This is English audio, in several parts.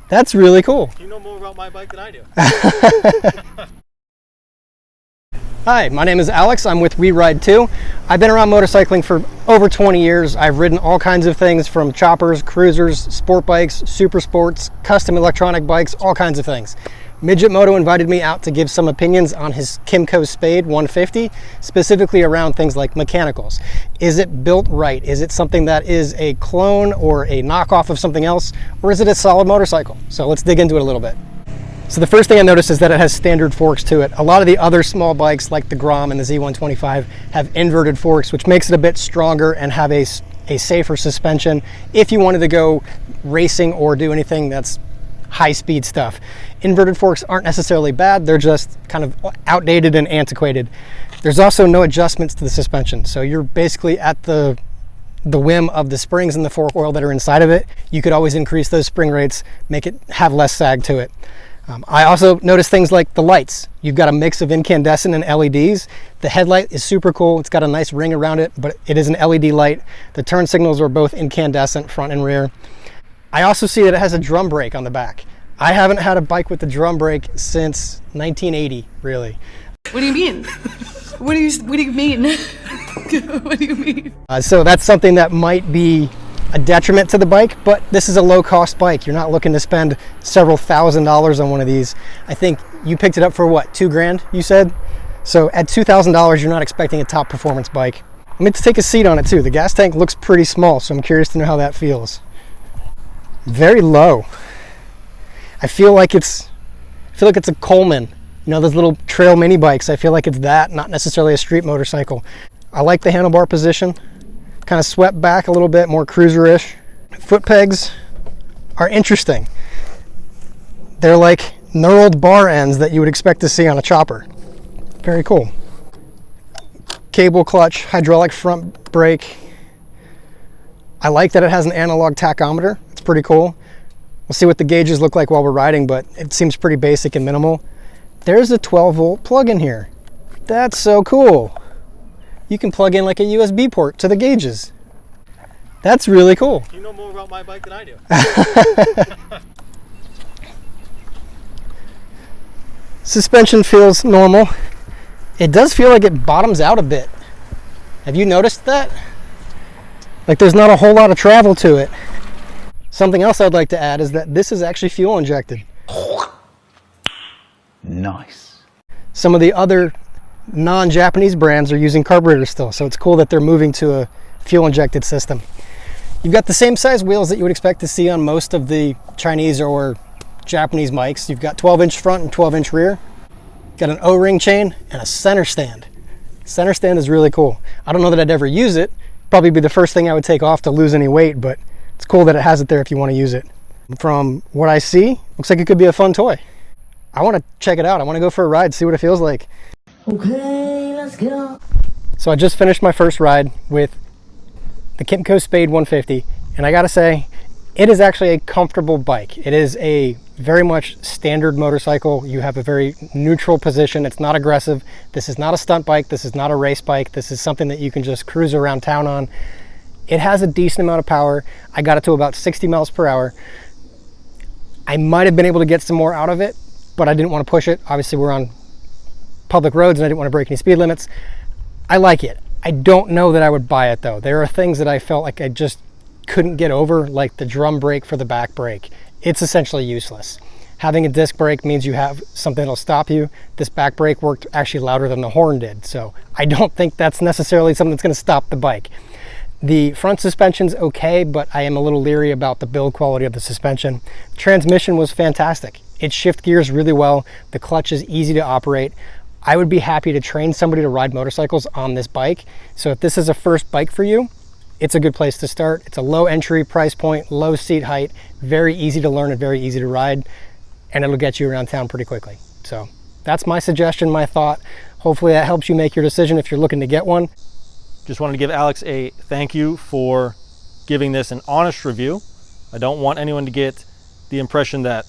That's really cool. You know more about my bike than I do. Hi, my name is Alex. I'm with WeRideTwo. I've been around motorcycling for over 20 years. I've ridden all kinds of things from choppers, cruisers, sport bikes, super sports, custom electronic bikes, all kinds of things. Midget Moto invited me out to give some opinions on his Kymco Spade 150, specifically around things like mechanicals. Is it built right? Is it something that is a clone or a knockoff of something else? Or is it a solid motorcycle? So let's dig into it a little bit. So the first thing I noticed is that it has standard forks to it. A lot of the other small bikes like the Grom and the Z125 have inverted forks, which makes it a bit stronger and have a safer suspension if you wanted to go racing or do anything that's high speed stuff. Inverted forks aren't necessarily bad, they're just kind of outdated and antiquated. There's also no adjustments to the suspension, so you're basically at the whim of the springs and the fork oil that are inside of it. You could always increase those spring rates, make it have less sag to it. I also noticed things like the lights. You've got a mix of incandescent and LEDs. The headlight is super cool. It's got a nice ring around it, but it is an LED light. The turn signals are both incandescent, front and rear. I also see that it has a drum brake on the back. I haven't had a bike with the drum brake since 1980, really. What do you mean? What do you mean? What do you mean? So that's something that might be a detriment to the bike, but this is a low-cost bike. You're not looking to spend several $1,000s on one of these. I think you picked it up for what, $2,000 you said? So at $2,000 you're not expecting a top performance bike. Let me take a seat on it too. The gas tank looks pretty small, so I'm curious to know how that feels. Very low. I feel like it's a Coleman. You know, those little trail mini bikes. I feel like it's that, not necessarily a street motorcycle. I like the handlebar position. Kind of swept back a little bit, more cruiser-ish. Foot pegs are interesting. They're like knurled bar ends that you would expect to see on a chopper. Very cool. Cable clutch, hydraulic front brake. I like that it has an analog tachometer. It's pretty cool. We'll see what the gauges look like while we're riding, but it seems pretty basic and minimal. There's a 12-volt plug in here. That's so cool. You can plug in like a USB port to the gauges. That's really cool. You know more about my bike than I do. Suspension feels normal. It does feel like it bottoms out a bit. Have you noticed that? Like there's not a whole lot of travel to it. Something else I'd like to add is that this is actually fuel injected. Nice. Some of the other non-Japanese brands are using carburetors still, so it's cool that they're moving to a fuel injected system. You've got the same size wheels that you would expect to see on most of the Chinese or Japanese bikes. You've got 12-inch front and 12-inch rear. Got an O-ring chain and a center stand. Center stand is really cool. I don't know that I'd ever use it. Probably be the first thing I would take off to lose any weight, but it's cool that it has it there if you want to use it. From what I see, looks like it could be a fun toy. I want to check it out. I want to go for a ride, see what it feels like. Okay, let's go. So I just finished my first ride with the Kymco Spade 150, and I gotta say, it is actually a comfortable bike. It is a very much standard motorcycle. You have a very neutral position. It's not aggressive. This is not a stunt bike. This is not a race bike. This is something that you can just cruise around town on. It has a decent amount of power. I got it to about 60 miles per hour. I might have been able to get some more out of it, but I didn't want to push it. Obviously, we're on public roads and I didn't want to break any speed limits. I like it. I don't know that I would buy it though. There are things that I felt like I just couldn't get over, like the drum brake for the back brake. It's essentially useless. Having a disc brake means you have something that'll stop you. This back brake worked actually louder than the horn did, so I don't think that's necessarily something that's going to stop the bike. The front suspension's okay, but I am a little leery about the build quality of the suspension. Transmission was fantastic. It shifts gears really well. The clutch is easy to operate. I would be happy to train somebody to ride motorcycles on this bike. So if this is a first bike for you, it's a good place to start. It's a low entry price point, low seat height, very easy to learn and very easy to ride, and it'll get you around town pretty quickly. So that's my suggestion, my thought. Hopefully that helps you make your decision if you're looking to get one. Just wanted to give Alex a thank you for giving this an honest review. I don't want anyone to get the impression that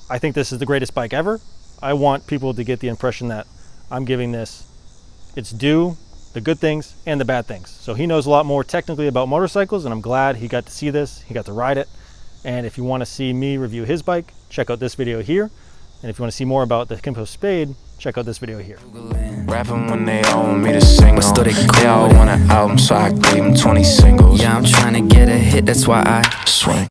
I think this is the greatest bike ever. I want people to get the impression that I'm giving this its due, the good things and the bad things. So he knows a lot more technically about motorcycles, and I'm glad he got to see this, he got to ride it, And if you want to see me review his bike, check out this video here. And if you want to see more about the Kymco Spade, check out this video here. Rapping when they all want me to sing on. They all want an album, so I gave them 20 singles. Yeah, I'm trying to get a hit, that's why I swing.